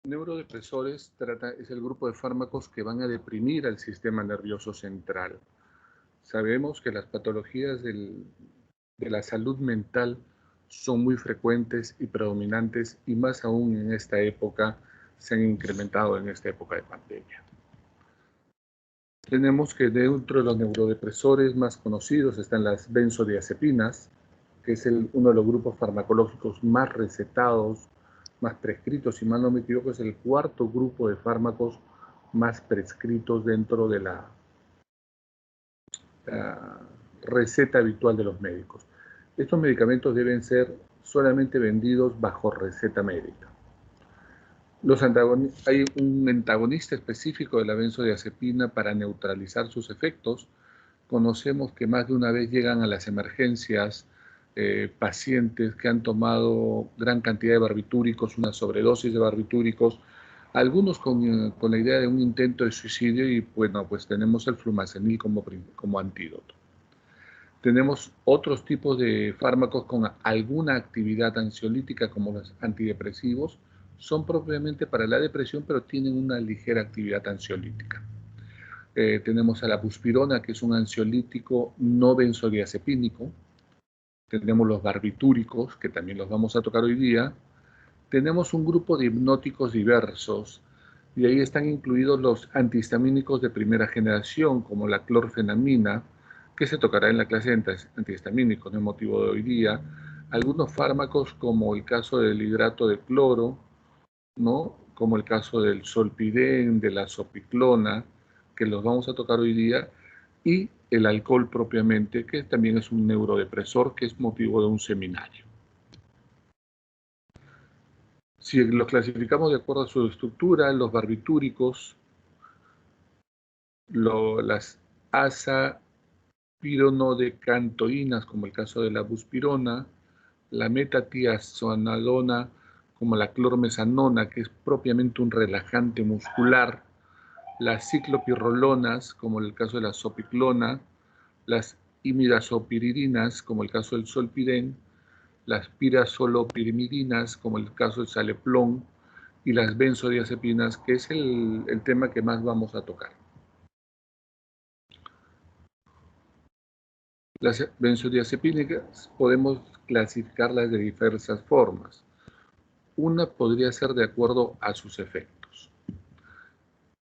Neurodepresores es el grupo de fármacos que van a deprimir al sistema nervioso central. Sabemos que las patologías de la salud mental son muy frecuentes y predominantes, y más aún en esta época, se han incrementado en esta época de pandemia. Tenemos que dentro de los neurodepresores más conocidos están las benzodiazepinas, que es uno de los grupos farmacológicos más recetados, más prescritos, si mal no me equivoco, es el cuarto grupo de fármacos más prescritos dentro de la receta habitual de los médicos. Estos medicamentos deben ser solamente vendidos bajo receta médica. Hay un antagonista específico de la benzodiazepina para neutralizar sus efectos. Conocemos que más de una vez llegan a las emergencias pacientes que han tomado gran cantidad de barbitúricos, una sobredosis de barbitúricos, algunos con la idea de un intento de suicidio, y bueno, pues tenemos el flumazenil como antídoto. Tenemos otros tipos de fármacos con alguna actividad ansiolítica, como los antidepresivos. Son propiamente para la depresión, pero tienen una ligera actividad ansiolítica. Tenemos a la buspirona, que es un ansiolítico no benzodiazepínico. Tenemos los barbitúricos, que también los vamos a tocar hoy día. Tenemos un grupo de hipnóticos diversos, y ahí están incluidos los antihistamínicos de primera generación, como la clorfenamina, que se tocará en la clase de antihistamínicos, no es motivo de hoy día. Algunos fármacos, como el caso del hidrato de cloro, ¿no? Como el caso del solpidem, de la zopiclona, que los vamos a tocar hoy día, y el alcohol propiamente, que también es un neurodepresor, que es motivo de un seminario. Si los clasificamos de acuerdo a su estructura, los barbitúricos, las azapironodecantoínas, como el caso de la buspirona, la metatiazonalona, como la clormesanona, que es propiamente un relajante muscular, las ciclopirrolonas, como el caso de la zopiclona, las imidazopiridinas, como el caso del solpidem, las pirazolopirimidinas, como el caso del saleplón, y las benzodiazepinas, que es el tema que más vamos a tocar. Las benzodiazepínicas podemos clasificarlas de diversas formas. Una podría ser de acuerdo a sus efectos.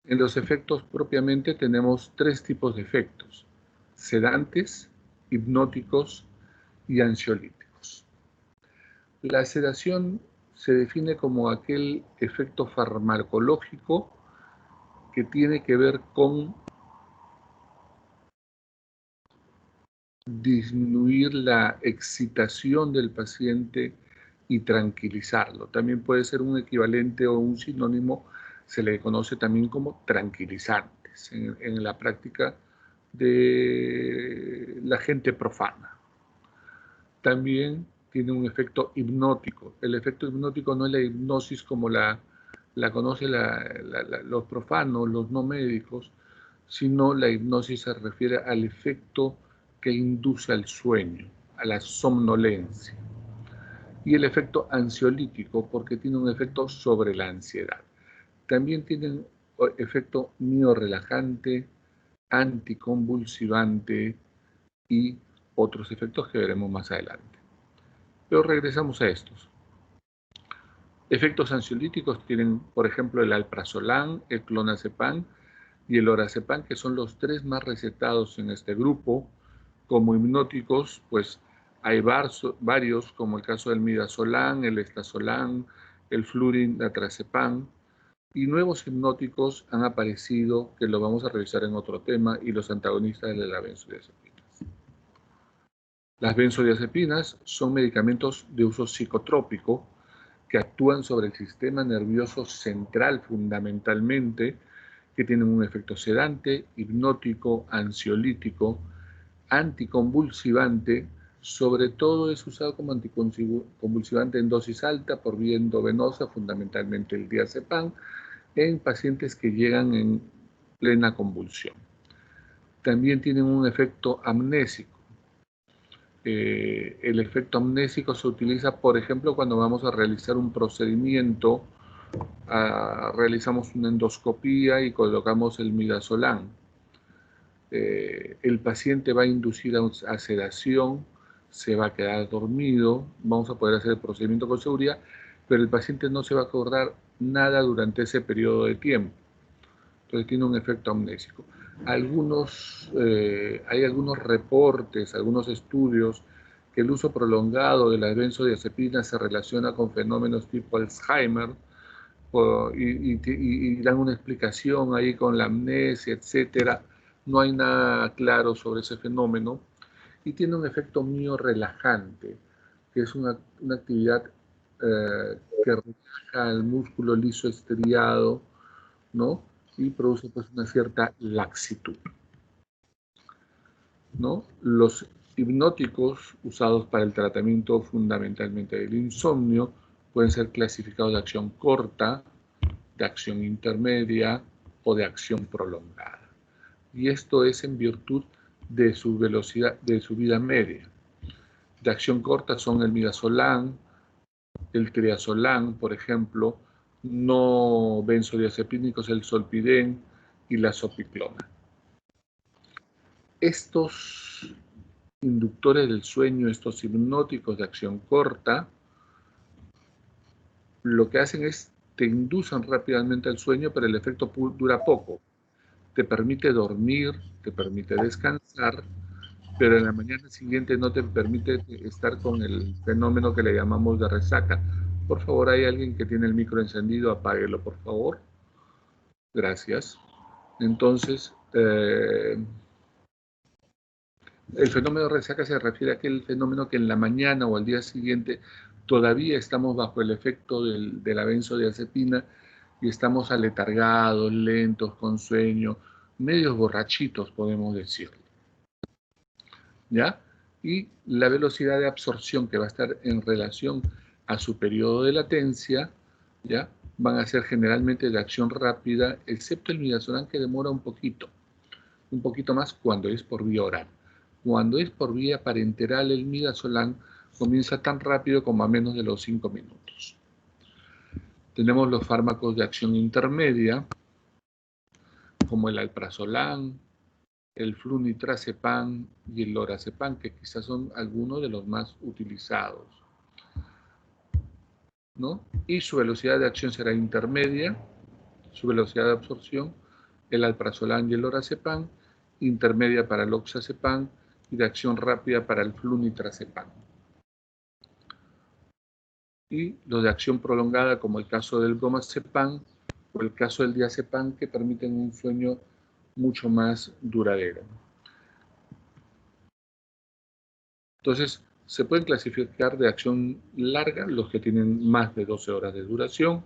En los efectos propiamente tenemos tres tipos de efectos: sedantes, hipnóticos y ansiolíticos. La sedación se define como aquel efecto farmacológico que tiene que ver con disminuir la excitación del paciente y tranquilizarlo. También puede ser un equivalente o un sinónimo, se le conoce también como tranquilizantes en la práctica de la gente profana. También tiene un efecto hipnótico. El efecto hipnótico no es la hipnosis como la conocen los profanos, los no médicos, sino la hipnosis se refiere al efecto que induce al sueño, a la somnolencia. Y el efecto ansiolítico, porque tiene un efecto sobre la ansiedad. También tiene un efecto miorelajante, anticonvulsivante y otros efectos que veremos más adelante. Pero regresamos a estos. Efectos ansiolíticos tienen, por ejemplo, el alprazolam, el clonazepam y el lorazepam, que son los tres más recetados en este grupo. Como hipnóticos, pues hay varios, como el caso del midazolam, el estazolam, el flurinatrazepam, y nuevos hipnóticos han aparecido, que lo vamos a revisar en otro tema, y los antagonistas de la benzodiazepinas. Las benzodiazepinas son medicamentos de uso psicotrópico que actúan sobre el sistema nervioso central fundamentalmente, que tienen un efecto sedante, hipnótico, ansiolítico, anticonvulsivante. Sobre todo es usado como anticonvulsivante en dosis alta por vía endovenosa, fundamentalmente el diazepam, en pacientes que llegan en plena convulsión. También tienen un efecto amnésico. El efecto amnésico se utiliza, por ejemplo, cuando vamos a realizar un procedimiento realizamos una endoscopía y colocamos el midazolam. El paciente va a inducir a sedación, se va a quedar dormido, vamos a poder hacer el procedimiento con seguridad, pero el paciente no se va a acordar nada durante ese periodo de tiempo. Entonces tiene un efecto amnésico. Hay algunos reportes, algunos estudios que el uso prolongado de las benzodiazepinas se relaciona con fenómenos tipo Alzheimer y dan una explicación ahí con la amnesia, etcétera. No hay nada claro sobre ese fenómeno y tiene un efecto mío relajante, que es una actividad que relaja el músculo liso estriado, ¿no? Y produce pues una cierta laxitud, ¿no? Los hipnóticos usados para el tratamiento fundamentalmente del insomnio pueden ser clasificados de acción corta, de acción intermedia o de acción prolongada. Y esto es en virtud de su velocidad, de su vida media. De acción corta son el midazolam, el triazolam, por ejemplo, no benzodiazepínicos, el zolpidem y la zopiclona. Estos inductores del sueño, estos hipnóticos de acción corta, lo que hacen es te inducen rápidamente al sueño, pero el efecto dura poco. Te permite dormir, te permite descansar, pero en la mañana siguiente no te permite estar con el fenómeno que le llamamos de resaca. Por favor, hay alguien que tiene el micro encendido, apáguelo, por favor. Gracias. Entonces, el fenómeno de resaca se refiere a aquel fenómeno que en la mañana o al día siguiente todavía estamos bajo el efecto de la benzodiazepina y estamos aletargados, lentos, con sueño, medios borrachitos, podemos decirlo. ¿Ya? Y la velocidad de absorción que va a estar en relación a su periodo de latencia, ¿ya? Van a ser generalmente de acción rápida, excepto el midazolam que demora un poquito más cuando es por vía oral. Cuando es por vía parenteral, el midazolam comienza tan rápido como a menos de los 5 minutos. Tenemos los fármacos de acción intermedia, como el alprazolam, el flunitrazepam y el lorazepam, que quizás son algunos de los más utilizados, ¿no? Y su velocidad de acción será intermedia, su velocidad de absorción, el alprazolam y el lorazepam, intermedia para el oxazepam y de acción rápida para el flunitrazepam. Y los de acción prolongada, como el caso del bromazepam o el caso del diazepam, que permiten un sueño mucho más duradero. Entonces, se pueden clasificar de acción larga los que tienen más de 12 horas de duración,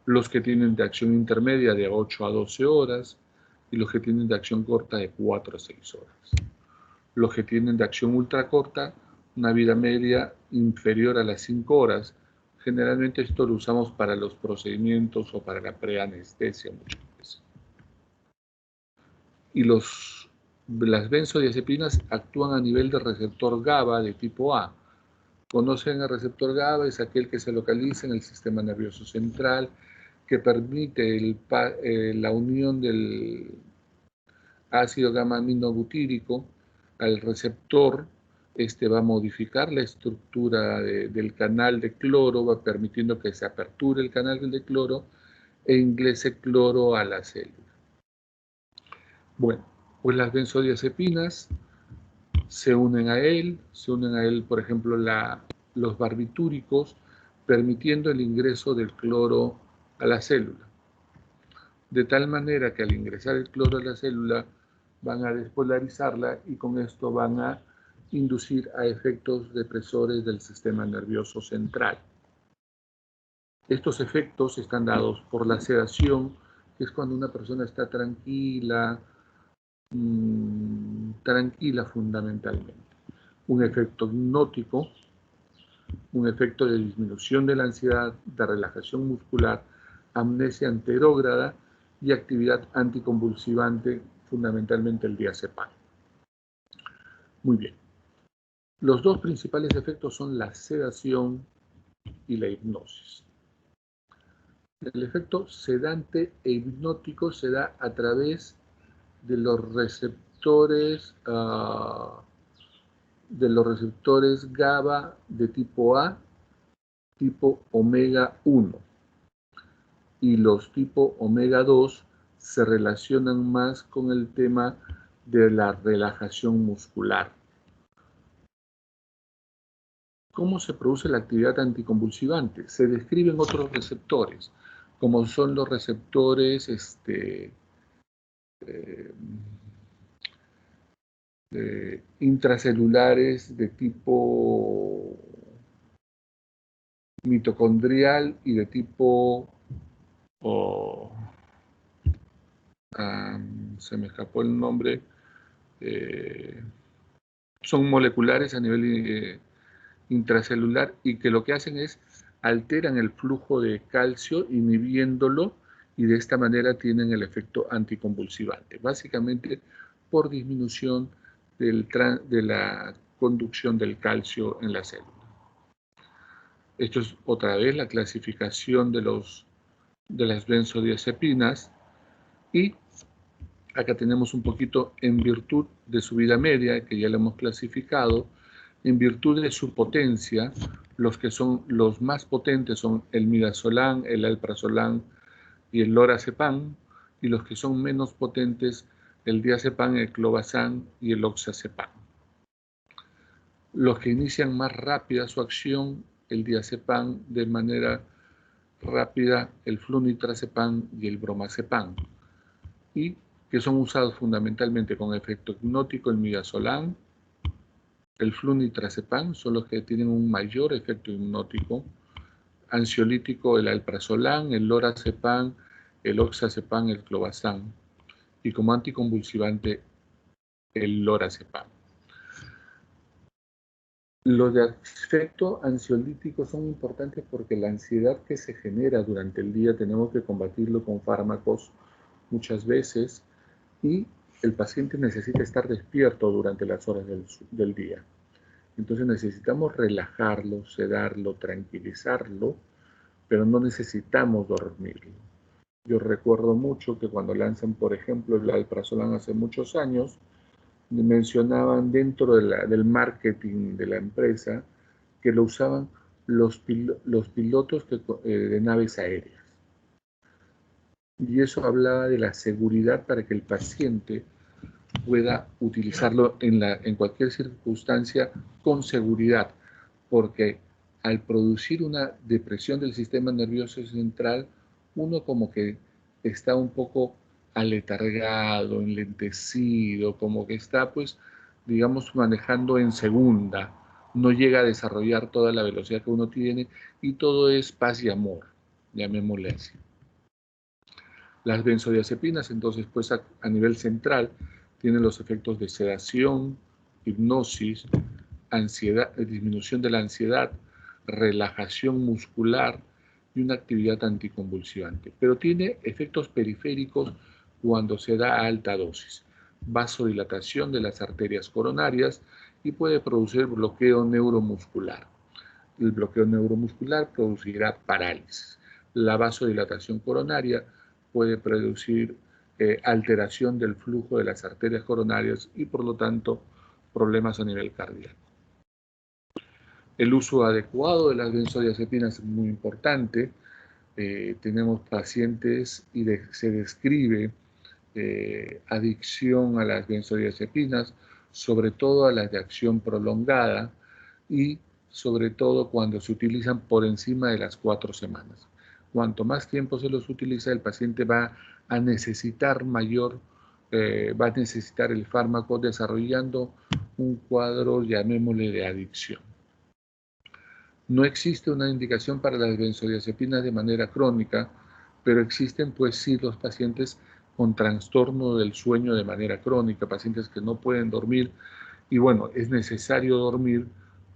los que tienen de acción intermedia de 8 a 12 horas y los que tienen de acción corta de 4 a 6 horas. Los que tienen de acción ultracorta, una vida media inferior a las 5 horas. Generalmente esto lo usamos para los procedimientos o para la preanestesia muchas veces. Y las benzodiazepinas actúan a nivel de receptor GABA de tipo A. Conocen el receptor GABA, es aquel que se localiza en el sistema nervioso central, que permite la unión del ácido gamma-aminobutírico al receptor. Este va a modificar la estructura del canal de cloro, va permitiendo que se aperture el canal de cloro e ingrese cloro a la célula. Bueno, pues las benzodiazepinas se unen a él, por ejemplo, los barbitúricos, permitiendo el ingreso del cloro a la célula. De tal manera que al ingresar el cloro a la célula van a despolarizarla y con esto van a inducir a efectos depresores del sistema nervioso central. Estos efectos están dados por la sedación, que es cuando una persona está tranquila, tranquila fundamentalmente. Un efecto hipnótico, un efecto de disminución de la ansiedad, de relajación muscular, amnesia anterógrada y actividad anticonvulsivante, fundamentalmente el diazepam. Muy bien. Los dos principales efectos son la sedación y la hipnosis. El efecto sedante e hipnótico se da a través de los receptores GABA de tipo A, tipo omega 1, y los tipo omega 2 se relacionan más con el tema de la relajación muscular. ¿Cómo se produce la actividad anticonvulsivante? Se describen otros receptores, como son los receptores intracelulares de tipo mitocondrial y de tipo, se me escapó el nombre, son moleculares a nivel intracelular y que lo que hacen es alteran el flujo de calcio inhibiéndolo y de esta manera tienen el efecto anticonvulsivante, básicamente por disminución de la conducción del calcio en la célula. Esto es otra vez la clasificación de las benzodiazepinas y acá tenemos un poquito en virtud de su vida media, que ya lo hemos clasificado, en virtud de su potencia, los que son los más potentes son el midazolam, el alprazolam y el lorazepam, y los que son menos potentes, el diazepam, el clobazam y el oxazepam. Los que inician más rápida su acción, el diazepam de manera rápida, el flunitrazepam y el bromazepam, y que son usados fundamentalmente con efecto hipnótico, el midazolam, el flunitrazepam, son los que tienen un mayor efecto hipnótico, ansiolítico, el alprazolam, el lorazepam, el oxazepam, el clobazam, y como anticonvulsivante, el lorazepam. Los de efecto ansiolítico son importantes porque la ansiedad que se genera durante el día tenemos que combatirlo con fármacos muchas veces y el paciente necesita estar despierto durante las horas del día. Entonces necesitamos relajarlo, sedarlo, tranquilizarlo, pero no necesitamos dormirlo. Yo recuerdo mucho que cuando lanzan, por ejemplo, el alprazolam hace muchos años, mencionaban dentro del marketing de la empresa que lo usaban los pilotos de naves aéreas. Y eso hablaba de la seguridad para que el paciente pueda utilizarlo en cualquier circunstancia con seguridad, porque al producir una depresión del sistema nervioso central, uno como que está un poco aletargado, enlentecido, como que está, pues, digamos, manejando en segunda, no llega a desarrollar toda la velocidad que uno tiene y todo es paz y amor, llamémosle así. Las benzodiazepinas, entonces, pues a nivel central, tienen los efectos de sedación, hipnosis, ansiedad, disminución de la ansiedad, relajación muscular y una actividad anticonvulsivante. Pero tiene efectos periféricos cuando se da a alta dosis, vasodilatación de las arterias coronarias y puede producir bloqueo neuromuscular. El bloqueo neuromuscular producirá parálisis. La vasodilatación coronaria puede producir alteración del flujo de las arterias coronarias y por lo tanto problemas a nivel cardíaco. El uso adecuado de las benzodiazepinas es muy importante. Tenemos pacientes y se describe adicción a las benzodiazepinas, sobre todo a las de acción prolongada y sobre todo cuando se utilizan por encima de las 4 semanas. Cuanto más tiempo se los utiliza, el paciente va a necesitar va a necesitar el fármaco desarrollando un cuadro, llamémosle, de adicción. No existe una indicación para las benzodiazepinas de manera crónica, pero existen pues sí los pacientes con trastorno del sueño de manera crónica, pacientes que no pueden dormir y bueno, es necesario dormir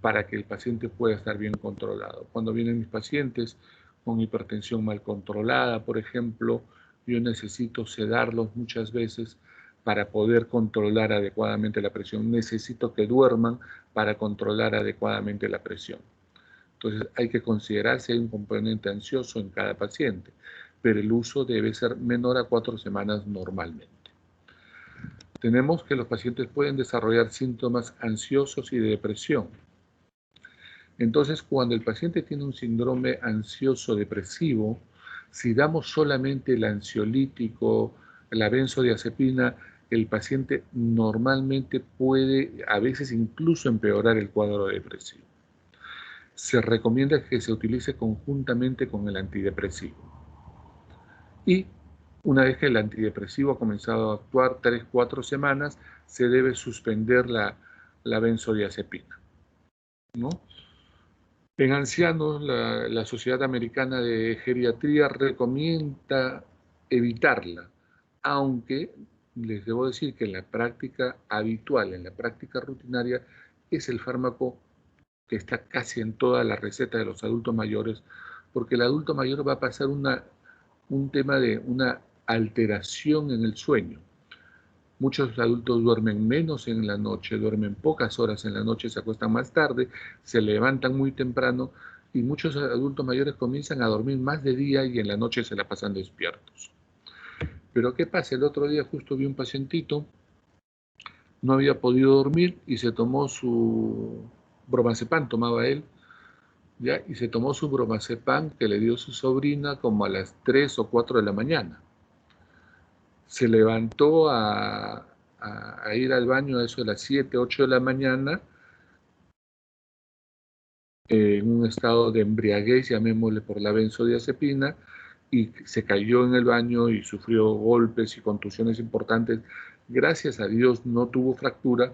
para que el paciente pueda estar bien controlado. Cuando vienen mis pacientes con hipertensión mal controlada, por ejemplo, yo necesito sedarlos muchas veces para poder controlar adecuadamente la presión. Necesito que duerman para controlar adecuadamente la presión. Entonces hay que considerar si hay un componente ansioso en cada paciente, pero el uso debe ser menor a 4 semanas normalmente. Tenemos que los pacientes pueden desarrollar síntomas ansiosos y de depresión. Entonces, cuando el paciente tiene un síndrome ansioso depresivo, si damos solamente el ansiolítico, la benzodiazepina, el paciente normalmente puede, a veces incluso empeorar el cuadro depresivo. Se recomienda que se utilice conjuntamente con el antidepresivo. Y una vez que el antidepresivo ha comenzado a actuar 3-4 semanas, se debe suspender la benzodiazepina, ¿no? En ancianos, la Sociedad Americana de Geriatría recomienda evitarla, aunque les debo decir que en la práctica habitual, en la práctica rutinaria, es el fármaco que está casi en toda la receta de los adultos mayores, porque el adulto mayor va a pasar un tema de una alteración en el sueño. Muchos adultos duermen menos en la noche, duermen pocas horas en la noche, se acuestan más tarde, se levantan muy temprano y muchos adultos mayores comienzan a dormir más de día y en la noche se la pasan despiertos. Pero ¿qué pasa? El otro día justo vi un pacientito, no había podido dormir y se tomó su bromazepam, tomaba él, ¿ya? Y se tomó su bromazepam que le dio su sobrina como a las 3 o 4 de la mañana. Se levantó a ir al baño a eso de las 7, 8 de la mañana, en un estado de embriaguez, llamémosle por la benzodiazepina, y se cayó en el baño y sufrió golpes y contusiones importantes. Gracias a Dios no tuvo fractura,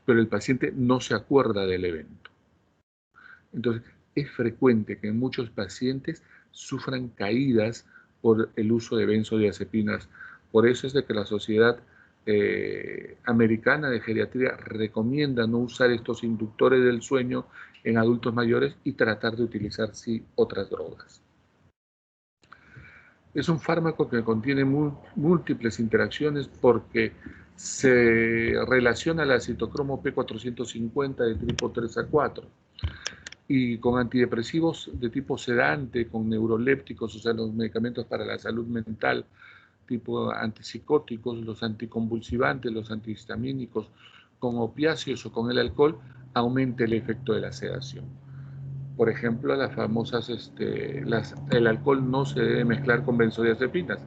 pero el paciente no se acuerda del evento. Entonces, es frecuente que muchos pacientes sufran caídas por el uso de benzodiazepinas. Por eso es de que la Sociedad Americana de Geriatría recomienda no usar estos inductores del sueño en adultos mayores y tratar de utilizar, sí, otras drogas. Es un fármaco que contiene múltiples interacciones porque se relaciona la citocromo P450 de tipo 3A4 y con antidepresivos de tipo sedante, con neurolépticos, o sea, los medicamentos para la salud mental, tipo antipsicóticos, los anticonvulsivantes, los antihistamínicos, con opiáceos o con el alcohol, aumenta el efecto de la sedación. Por ejemplo, las famosas, el alcohol no se debe mezclar con benzodiazepinas.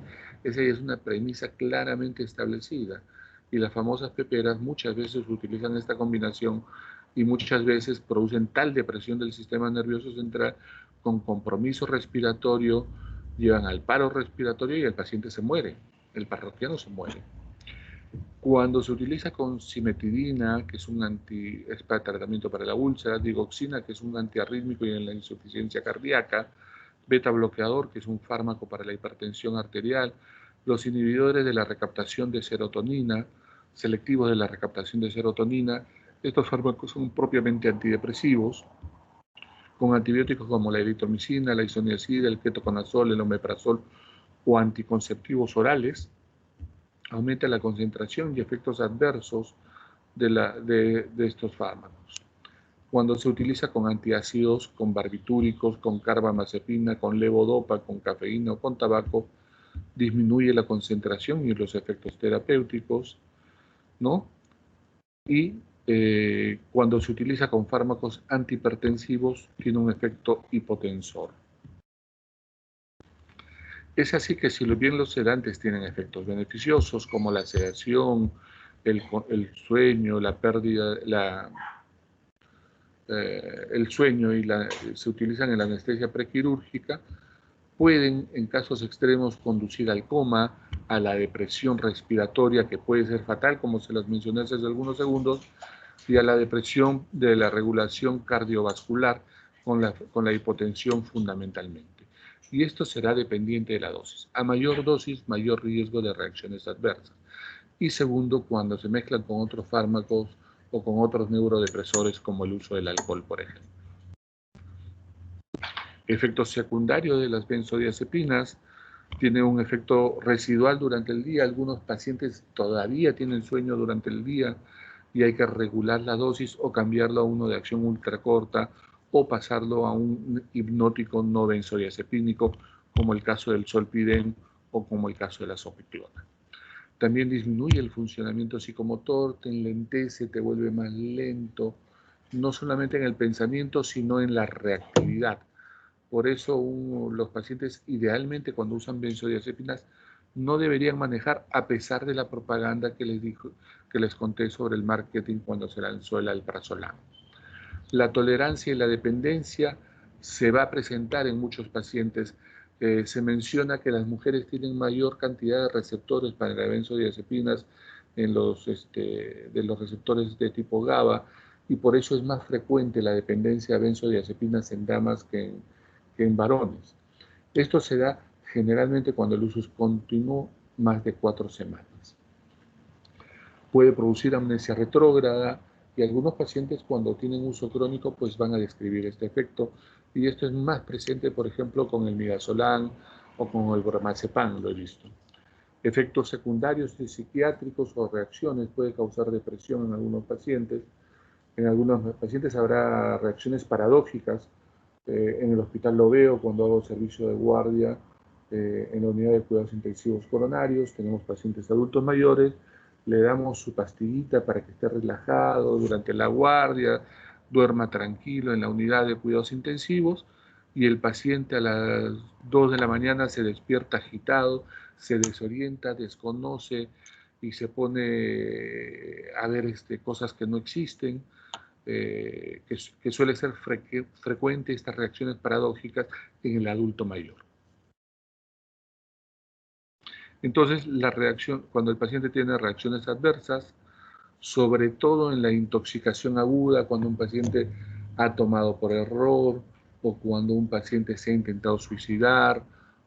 Esa es una premisa claramente establecida. Y las famosas peperas muchas veces utilizan esta combinación y muchas veces producen tal depresión del sistema nervioso central con compromiso respiratorio, llevan al paro respiratorio y el paciente se muere, el parroquiano se muere. Cuando se utiliza con cimetidina, que es es para tratamiento para la úlcera, digoxina, que es un antiarrítmico y en la insuficiencia cardíaca, beta bloqueador, que es un fármaco para la hipertensión arterial, los inhibidores de la recaptación de serotonina, selectivos de la recaptación de serotonina, estos fármacos son propiamente antidepresivos, con antibióticos como la eritromicina, la isoniazida, el ketoconazol, el omeprazol o anticonceptivos orales, aumenta la concentración y efectos adversos de estos fármacos. Cuando se utiliza con antiácidos, con barbitúricos, con carbamazepina, con levodopa, con cafeína o con tabaco, disminuye la concentración y los efectos terapéuticos, ¿no? Y cuando se utiliza con fármacos antihipertensivos, tiene un efecto hipotensor. Es así que si bien los sedantes tienen efectos beneficiosos como la sedación, el sueño, la pérdida, el sueño y se utilizan en la anestesia prequirúrgica, pueden en casos extremos conducir al coma, a la depresión respiratoria que puede ser fatal, como se las mencioné hace algunos segundos, y a la depresión de la regulación cardiovascular con la hipotensión fundamentalmente. Y esto será dependiente de la dosis. A mayor dosis, mayor riesgo de reacciones adversas. Y segundo, cuando se mezclan con otros fármacos o con otros neurodepresores como el uso del alcohol, por ejemplo. Efectos secundarios de las benzodiazepinas, tiene un efecto residual durante el día. Algunos pacientes todavía tienen sueño durante el día y hay que regular la dosis o cambiarlo a uno de acción ultracorta o pasarlo a un hipnótico no benzodiazepínico, como el caso del Zolpidem o como el caso de la soficlona. También disminuye el funcionamiento psicomotor, te enlentece, te vuelve más lento, no solamente en el pensamiento, sino en la reactividad. Por eso los pacientes idealmente cuando usan benzodiazepinas no deberían manejar, a pesar de la propaganda que les conté sobre el marketing cuando se lanzó el alprazolam. La tolerancia y la dependencia se va a presentar en muchos pacientes. Se menciona que las mujeres tienen mayor cantidad de receptores para las benzodiazepinas de los receptores de tipo GABA, y por eso es más frecuente la dependencia a benzodiazepinas en damas que en varones. Esto se da generalmente cuando el uso es continuo, más de 4 semanas. Puede producir amnesia retrógrada, y algunos pacientes cuando tienen uso crónico pues van a describir este efecto, y esto es más presente por ejemplo con el midazolam o con el bromazepam, lo he visto. Efectos secundarios psiquiátricos o reacciones puede causar depresión en algunos pacientes. En algunos pacientes habrá reacciones paradójicas. En el hospital lo veo cuando hago servicio de guardia en la unidad de cuidados intensivos coronarios. Tenemos pacientes adultos mayores, le damos su pastillita para que esté relajado durante la guardia, duerma tranquilo en la unidad de cuidados intensivos, y el paciente a las 2 de la mañana se despierta agitado, se desorienta, desconoce y se pone a ver cosas que no existen. Que suele ser frecuente estas reacciones paradójicas en el adulto mayor. Entonces, cuando el paciente tiene reacciones adversas, sobre todo en la intoxicación aguda, cuando un paciente ha tomado por error, o cuando un paciente se ha intentado suicidar,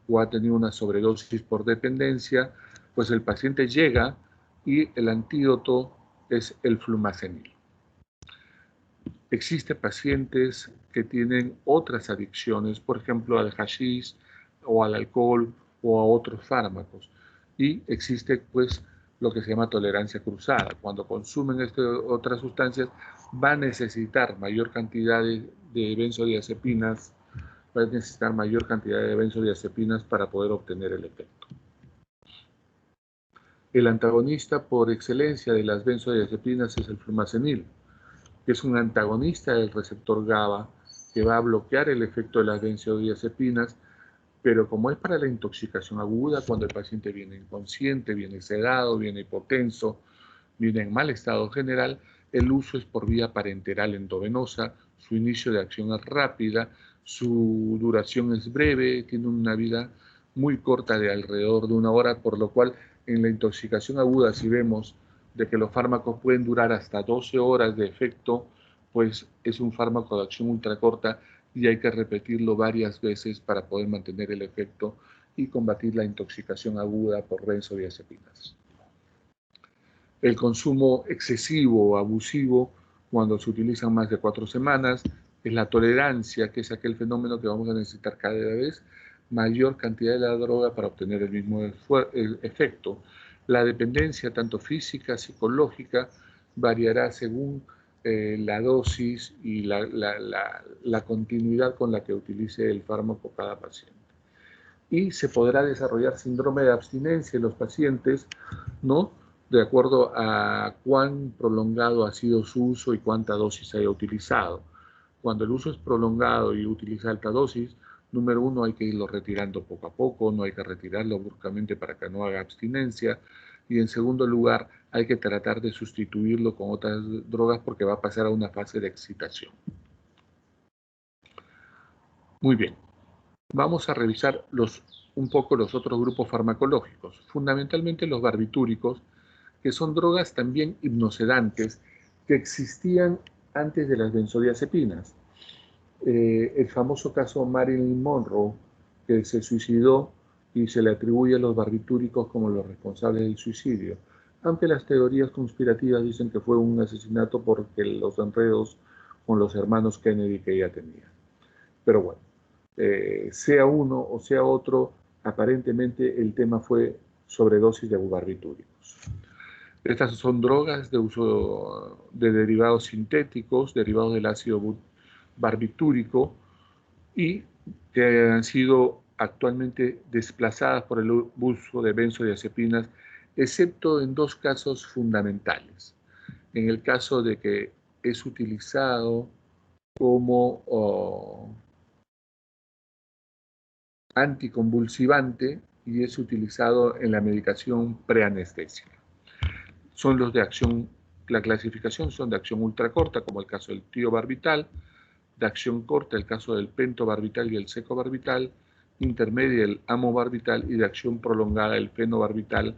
o ha tenido una sobredosis por dependencia, pues el paciente llega y el antídoto es el flumazenil. Existen pacientes que tienen otras adicciones, por ejemplo al hashish o al alcohol o a otros fármacos, y existe pues lo que se llama tolerancia cruzada. Cuando consumen otras sustancias va a necesitar mayor cantidad de benzodiazepinas, va a necesitar mayor cantidad de benzodiazepinas para poder obtener el efecto. El antagonista por excelencia de las benzodiazepinas es el flumazenil, que es un antagonista del receptor GABA, que va a bloquear el efecto de las benzodiazepinas, pero como es para la intoxicación aguda, cuando el paciente viene inconsciente, viene sedado, viene hipotenso, viene en mal estado general, el uso es por vía parenteral endovenosa, su inicio de acción es rápida, su duración es breve, tiene una vida muy corta de alrededor de 1 hora, por lo cual en la intoxicación aguda, si vemos de que los fármacos pueden durar hasta 12 horas de efecto, pues es un fármaco de acción ultracorta y hay que repetirlo varias veces para poder mantener el efecto y combatir la intoxicación aguda por benzodiazepinas. El consumo excesivo o abusivo, cuando se utilizan más de 4 semanas, es la tolerancia, que es aquel fenómeno que vamos a necesitar cada vez mayor cantidad de la droga para obtener el mismo efecto. La dependencia, tanto física, psicológica, variará según la dosis y la continuidad con la que utilice el fármaco cada paciente. Y se podrá desarrollar síndrome de abstinencia en los pacientes, ¿no?, de acuerdo a cuán prolongado ha sido su uso y cuánta dosis haya utilizado. Cuando el uso es prolongado y utiliza alta dosis, número 1, hay que irlo retirando poco a poco, no hay que retirarlo bruscamente para que no haga abstinencia. Y en segundo lugar, hay que tratar de sustituirlo con otras drogas porque va a pasar a una fase de excitación. Muy bien, vamos a revisar un poco los otros grupos farmacológicos, fundamentalmente los barbitúricos, que son drogas también hipnosedantes que existían antes de las benzodiazepinas. El famoso caso Marilyn Monroe, que se suicidó y se le atribuye a los barbitúricos como los responsables del suicidio, aunque las teorías conspirativas dicen que fue un asesinato porque los enredos con los hermanos Kennedy que ella tenía. Pero bueno, sea uno o sea otro, aparentemente el tema fue sobredosis de barbitúricos. Estas son drogas de uso de derivados sintéticos, derivados del ácido barbitúrico y que han sido actualmente desplazadas por el uso de benzodiazepinas, excepto en dos casos fundamentales. En el caso de que es utilizado como anticonvulsivante y es utilizado en la medicación preanestésica. Son los de acción, la clasificación son de acción ultracorta, como el caso del tiobarbital, de acción corta, el caso del pentobarbital y el secobarbital, intermedia el amobarbital y de acción prolongada el fenobarbital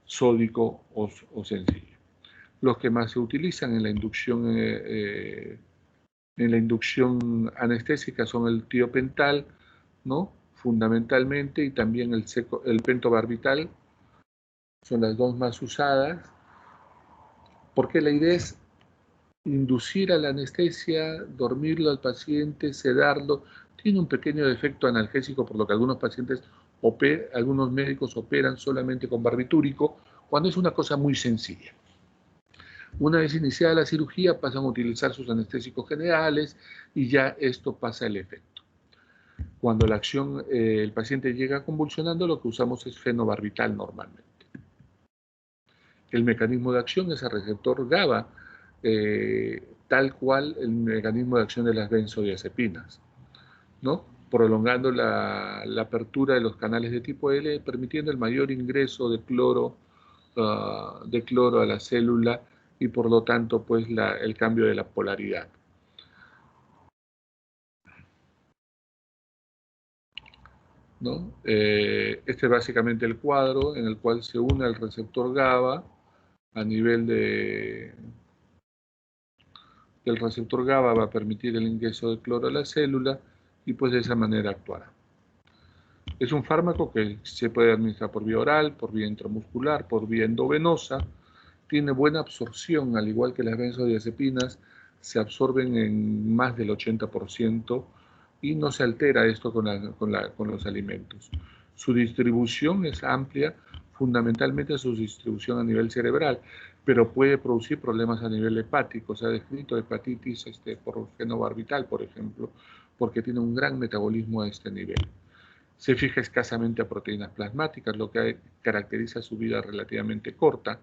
sódico o sencillo. Los que más se utilizan en la inducción anestésica son el tiopental, ¿no? Fundamentalmente, y también el pentobarbital, son las dos más usadas, porque la idea es inducir a la anestesia, dormirlo al paciente, sedarlo. Tiene un pequeño defecto analgésico, por lo que algunos médicos operan solamente con barbitúrico, cuando es una cosa muy sencilla. Una vez iniciada la cirugía, pasan a utilizar sus anestésicos generales y ya esto pasa el efecto. Cuando el paciente llega convulsionando, lo que usamos es fenobarbital normalmente. El mecanismo de acción es el receptor GABA, tal cual el mecanismo de acción de las benzodiazepinas, ¿no? Prolongando la apertura de los canales de tipo L, permitiendo el mayor ingreso de cloro a la célula y por lo tanto pues el cambio de la polaridad. ¿No? Este es básicamente el cuadro en el cual se une el receptor GABA a nivel del receptor GABA va a permitir el ingreso de cloro a la célula y pues de esa manera actuará. Es un fármaco que se puede administrar por vía oral, por vía intramuscular, por vía endovenosa. Tiene buena absorción, al igual que las benzodiazepinas, se absorben en más del 80% y no se altera esto con los alimentos. Su distribución es amplia, fundamentalmente su distribución a nivel cerebral, pero puede producir problemas a nivel hepático. Se ha descrito hepatitis por fenobarbital, por ejemplo, porque tiene un gran metabolismo a este nivel. Se fija escasamente a proteínas plasmáticas, lo que caracteriza su vida relativamente corta,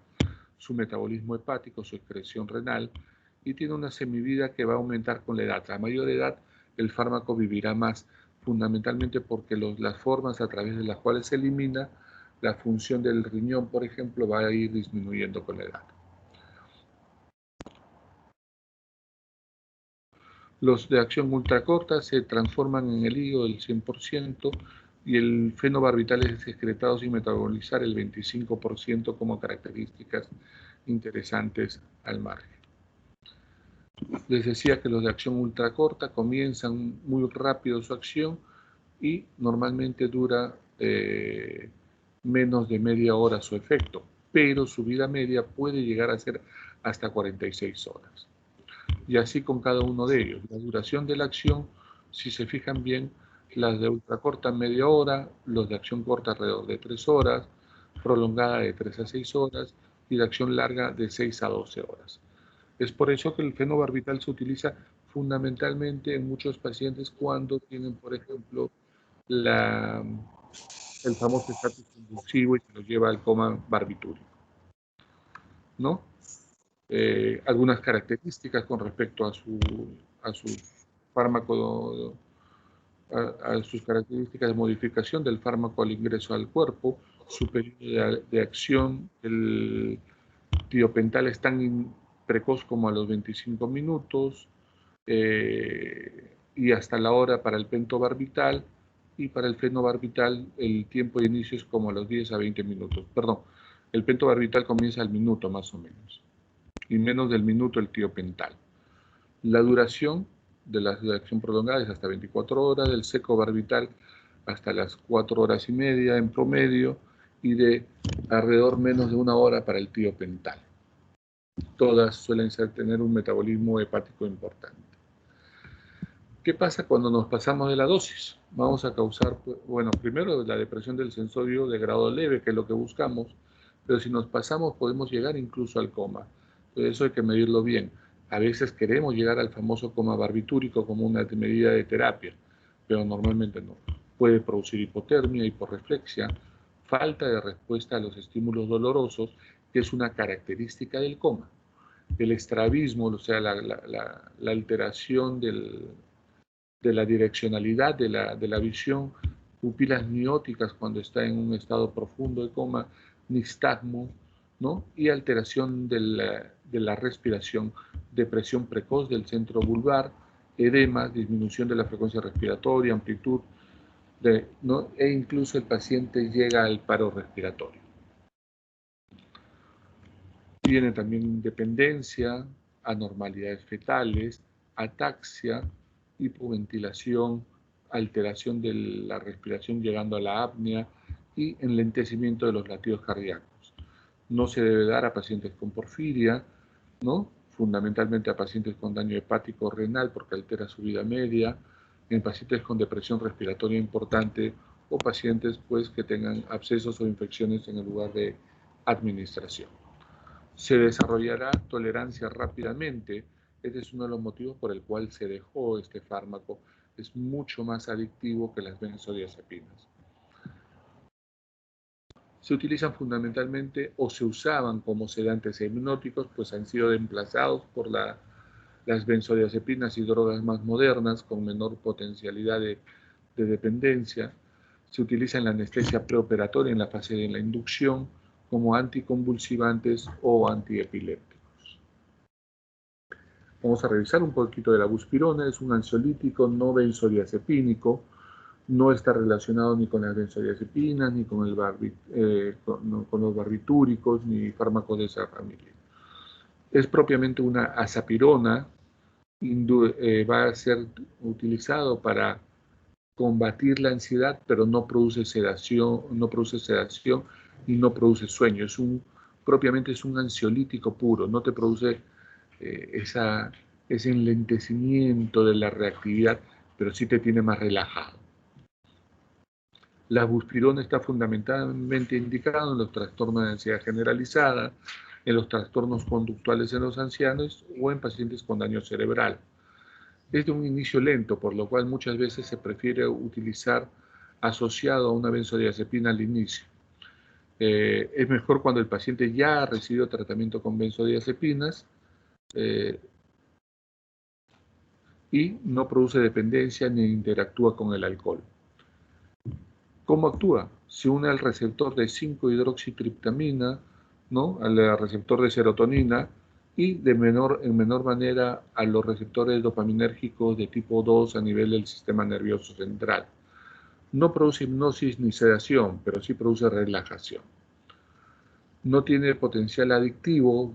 su metabolismo hepático, su excreción renal, y tiene una semivida que va a aumentar con la edad. A mayor edad, el fármaco vivirá más, fundamentalmente porque las formas a través de las cuales se elimina la función del riñón, por ejemplo, va a ir disminuyendo con la edad. Los de acción ultracorta se transforman en el hígado el 100% y el fenobarbital es excretado sin metabolizar el 25% como características interesantes al margen. Les decía que los de acción ultracorta comienzan muy rápido su acción y normalmente dura menos de media hora su efecto, pero su vida media puede llegar a ser hasta 46 horas. Y así con cada uno de ellos. La duración de la acción, si se fijan bien, las de ultracorta media hora, los de acción corta alrededor de 3 horas, prolongada de 3 a 6 horas y de acción larga de 6 a 12 horas. Es por eso que el fenobarbital se utiliza fundamentalmente en muchos pacientes cuando tienen, por ejemplo, el famoso estatus convulsivo y que los lleva al coma barbitúrico, ¿no? Algunas características con respecto a su fármaco, a sus características de modificación del fármaco al ingreso al cuerpo, su periodo de acción, el tiopental es tan precoz como a los 25 minutos y hasta la hora para el pentobarbital, y para el fenobarbital el tiempo de inicio es como a los 10 a 20 minutos. Perdón, el pentobarbital comienza al minuto más o menos, y menos del minuto el tiopental. La duración de la acción prolongada es hasta 24 horas, del secobarbital hasta las 4 horas y media en promedio, y de alrededor menos de 1 hora para el tiopental. Todas suelen tener un metabolismo hepático importante. ¿Qué pasa cuando nos pasamos de la dosis? Vamos a causar, bueno, primero la depresión del sensorio de grado leve, que es lo que buscamos, pero si nos pasamos podemos llegar incluso al coma. Entonces eso hay que medirlo bien. A veces queremos llegar al famoso coma barbitúrico como una medida de terapia, pero normalmente no. Puede producir hipotermia, hiporreflexia, falta de respuesta a los estímulos dolorosos, que es una característica del coma. El estrabismo, o sea, la alteración de la direccionalidad de la visión, pupilas mióticas cuando está en un estado profundo de coma, nistagmo, ¿no? Y alteración de la respiración, depresión precoz del centro vulvar, edema, disminución de la frecuencia respiratoria, amplitud, ¿no? E incluso el paciente llega al paro respiratorio. Tiene también dependencia, anormalidades fetales, ataxia, hipoventilación, alteración de la respiración llegando a la apnea y enlentecimiento de los latidos cardíacos. No se debe dar a pacientes con porfiria, ¿no? Fundamentalmente a pacientes con daño hepático renal porque altera su vida media, en pacientes con depresión respiratoria importante o pacientes pues, que tengan abscesos o infecciones en el lugar de administración. Se desarrollará tolerancia rápidamente. Este es uno de los motivos por el cual se dejó este fármaco. Es mucho más adictivo que las benzodiazepinas. Se utilizan fundamentalmente o se usaban como sedantes hipnóticos, pues han sido reemplazados por las benzodiazepinas y drogas más modernas con menor potencialidad de dependencia. Se utiliza en la anestesia preoperatoria en la fase de la inducción como anticonvulsivantes o antiepilépticos. Vamos a revisar un poquito de la buspirona. Es un ansiolítico no benzodiazepínico. No está relacionado ni con las benzodiazepinas, ni con los barbitúricos, ni fármacos de esa familia. Es propiamente una azapirona. Va a ser utilizado para combatir la ansiedad, pero no produce sedación y no produce sueño. Propiamente es un ansiolítico puro, no te produce ese enlentecimiento de la reactividad, pero sí te tiene más relajado. La buspirona está fundamentalmente indicada en los trastornos de ansiedad generalizada, en los trastornos conductuales en los ancianos o en pacientes con daño cerebral. Es de un inicio lento, por lo cual muchas veces se prefiere utilizar asociado a una benzodiazepina al inicio. Es mejor cuando el paciente ya ha recibido tratamiento con benzodiazepinas y no produce dependencia ni interactúa con el alcohol. ¿Cómo actúa? Se une al receptor de 5-hidroxitriptamina, ¿no? Al receptor de serotonina y en menor manera a los receptores dopaminérgicos de tipo 2 a nivel del sistema nervioso central. No produce hipnosis ni sedación, pero sí produce relajación. No tiene potencial adictivo,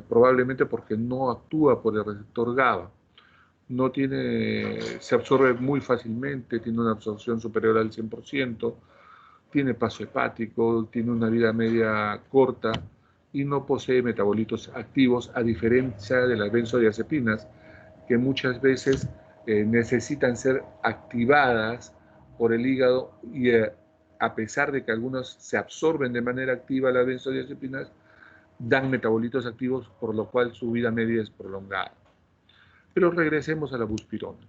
probablemente porque no actúa por el receptor GABA. Se absorbe muy fácilmente, tiene una absorción superior al 100%, tiene paso hepático, tiene una vida media corta y no posee metabolitos activos, a diferencia de las benzodiazepinas, que muchas veces necesitan ser activadas por el hígado y a pesar de que algunos se absorben de manera activa las benzodiazepinas, dan metabolitos activos, por lo cual su vida media es prolongada. Pero regresemos a la buspirona.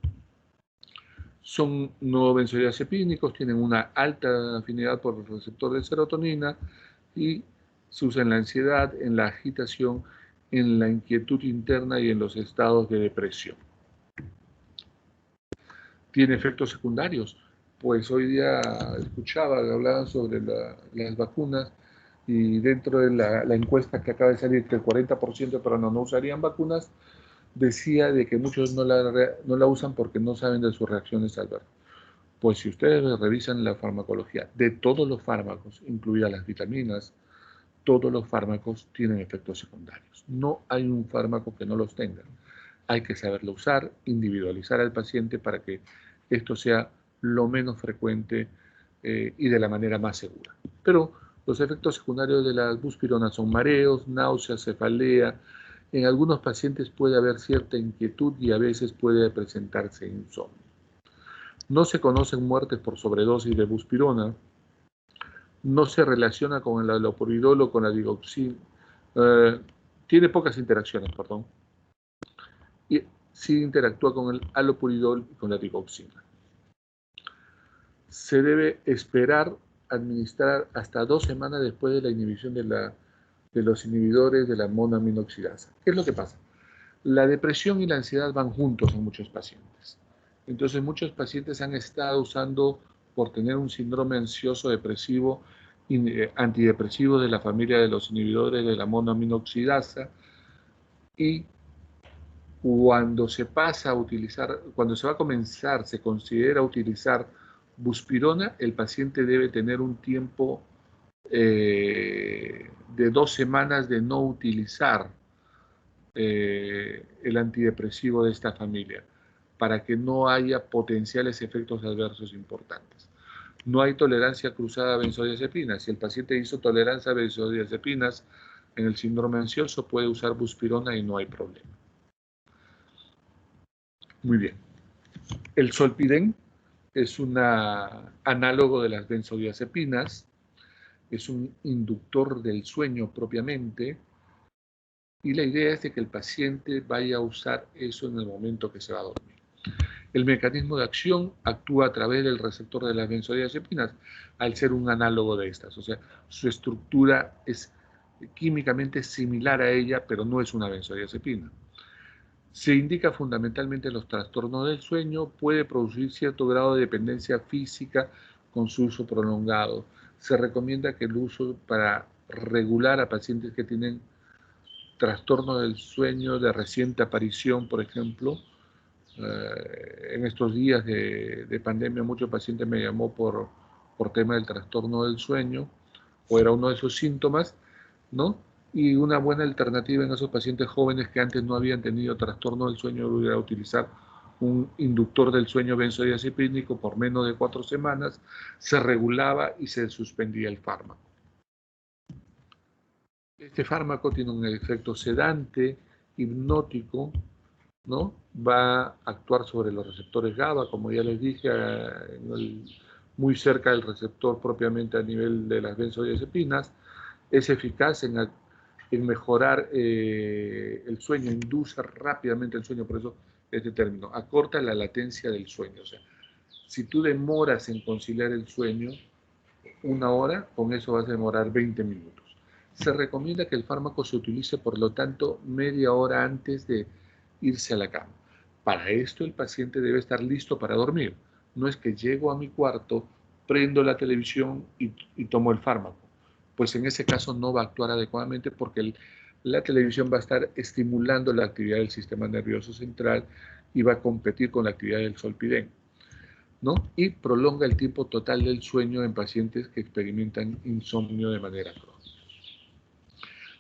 Son no benzodiazepínicos, tienen una alta afinidad por el receptor de serotonina y se usa en la ansiedad, en la agitación, en la inquietud interna y en los estados de depresión. ¿Tiene efectos secundarios? Pues hoy día escuchaba, hablaban sobre las vacunas y dentro de la encuesta que acaba de salir que el 40% de peruanos no usarían vacunas, decía de que muchos no la usan porque no saben de sus reacciones adversas. Pues si ustedes revisan la farmacología de todos los fármacos, incluidas las vitaminas, todos los fármacos tienen efectos secundarios. No hay un fármaco que no los tenga. Hay que saberlo usar, individualizar al paciente para que esto sea lo menos frecuente y de la manera más segura. Pero los efectos secundarios de las buspironas son mareos, náuseas, cefalea. En algunos pacientes puede haber cierta inquietud y a veces puede presentarse insomnio. No se conocen muertes por sobredosis de buspirona. No se relaciona con el haloperidol o con la digoxina. Tiene pocas interacciones, perdón. sí interactúa con el halopuridol y con la digoxina. Se debe esperar administrar hasta 2 semanas después de la inhibición de los inhibidores de la monoaminoxidasa. ¿Qué es lo que pasa? La depresión y la ansiedad van juntos en muchos pacientes. Entonces, muchos pacientes han estado usando, por tener un síndrome ansioso depresivo, antidepresivo de la familia de los inhibidores de la monoaminoxidasa, y cuando se pasa a utilizar, cuando se va a comenzar, se considera utilizar buspirona, el paciente debe tener un tiempo de 2 semanas de no utilizar el antidepresivo de esta familia, para que no haya potenciales efectos adversos importantes. No hay tolerancia cruzada a benzodiazepinas. Si el paciente hizo tolerancia a benzodiazepinas en el síndrome ansioso, puede usar buspirona y no hay problema. Muy bien. El zolpidem es un análogo de las benzodiazepinas, es un inductor del sueño propiamente, y la idea es de que el paciente vaya a usar eso en el momento que se va a dormir. El mecanismo de acción actúa a través del receptor de las benzodiazepinas, al ser un análogo de estas. O sea, su estructura es químicamente similar a ella, pero no es una benzodiazepina. Se indica fundamentalmente en los trastornos del sueño, puede producir cierto grado de dependencia física con su uso prolongado. Se recomienda que el uso para regular a pacientes que tienen trastorno del sueño de reciente aparición, por ejemplo. En estos días de pandemia, muchos pacientes me llamó por tema del trastorno del sueño, o era uno de esos síntomas, ¿no? Y una buena alternativa en esos pacientes jóvenes que antes no habían tenido trastorno del sueño era utilizar un inductor del sueño benzodiazepínico por menos de 4 semanas, se regulaba y se suspendía el fármaco. Este fármaco tiene un efecto sedante, hipnótico, ¿no? Va a actuar sobre los receptores GABA, como ya les dije, muy cerca del receptor propiamente a nivel de las benzodiazepinas. Es eficaz en mejorar el sueño, induce rápidamente el sueño, por eso este término, acorta la latencia del sueño. O sea, si tú demoras en conciliar el sueño 1 hora, con eso vas a demorar 20 minutos. Se recomienda que el fármaco se utilice, por lo tanto, media hora antes de irse a la cama. Para esto el paciente debe estar listo para dormir. No es que llego a mi cuarto, prendo la televisión y tomo el fármaco. Pues en ese caso no va a actuar adecuadamente, porque la televisión va a estar estimulando la actividad del sistema nervioso central y va a competir con la actividad del zolpidem, ¿no? Y prolonga el tiempo total del sueño en pacientes que experimentan insomnio de manera crónica.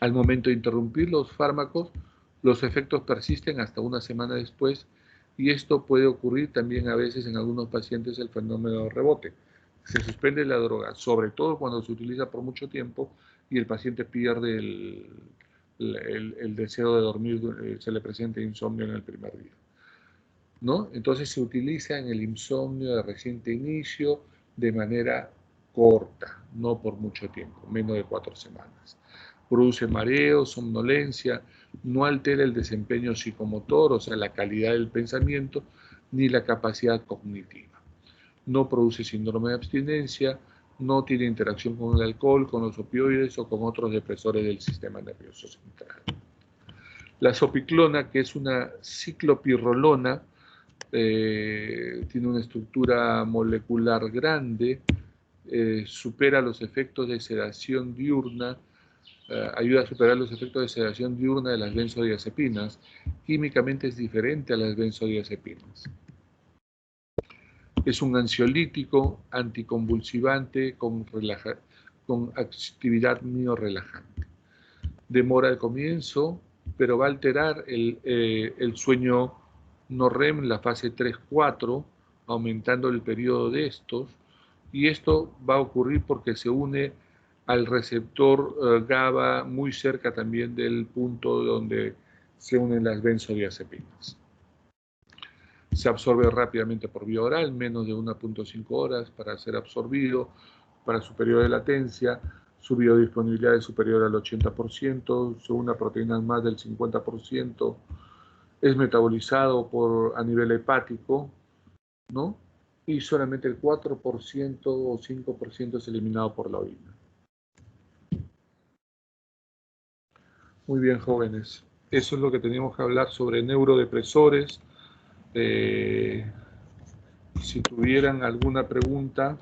Al momento de interrumpir los fármacos, los efectos persisten hasta 1 semana después, y esto puede ocurrir también a veces en algunos pacientes el fenómeno de rebote. Se suspende la droga, sobre todo cuando se utiliza por mucho tiempo y el paciente pierde el deseo de dormir, se le presenta insomnio en el primer día, ¿no? Entonces se utiliza en el insomnio de reciente inicio de manera corta, no por mucho tiempo, menos de 4 semanas. Produce mareo, somnolencia, no altera el desempeño psicomotor, o sea, la calidad del pensamiento, ni la capacidad cognitiva. No produce síndrome de abstinencia, no tiene interacción con el alcohol, con los opioides o con otros depresores del sistema nervioso central. La zopiclona, que es una ciclopirrolona, tiene una estructura molecular grande, supera los efectos de sedación diurna, ayuda a superar los efectos de sedación diurna de las benzodiazepinas. Químicamente es diferente a las benzodiazepinas. Es un ansiolítico, anticonvulsivante con actividad miorelajante. Demora el comienzo, pero va a alterar el sueño no REM, la fase 3-4, aumentando el periodo de estos, y esto va a ocurrir porque se une al receptor GABA muy cerca también del punto donde se unen las benzodiazepinas. Se absorbe rápidamente por vía oral, menos de 1.5 horas para ser absorbido, para su periodo de latencia. Su biodisponibilidad es superior al 80%, su una proteína más del 50%, es metabolizado a nivel hepático, ¿no? Y solamente el 4% o 5% es eliminado por la orina. Muy bien, jóvenes. Eso es lo que teníamos que hablar sobre neurodepresores. Si tuvieran alguna pregunta,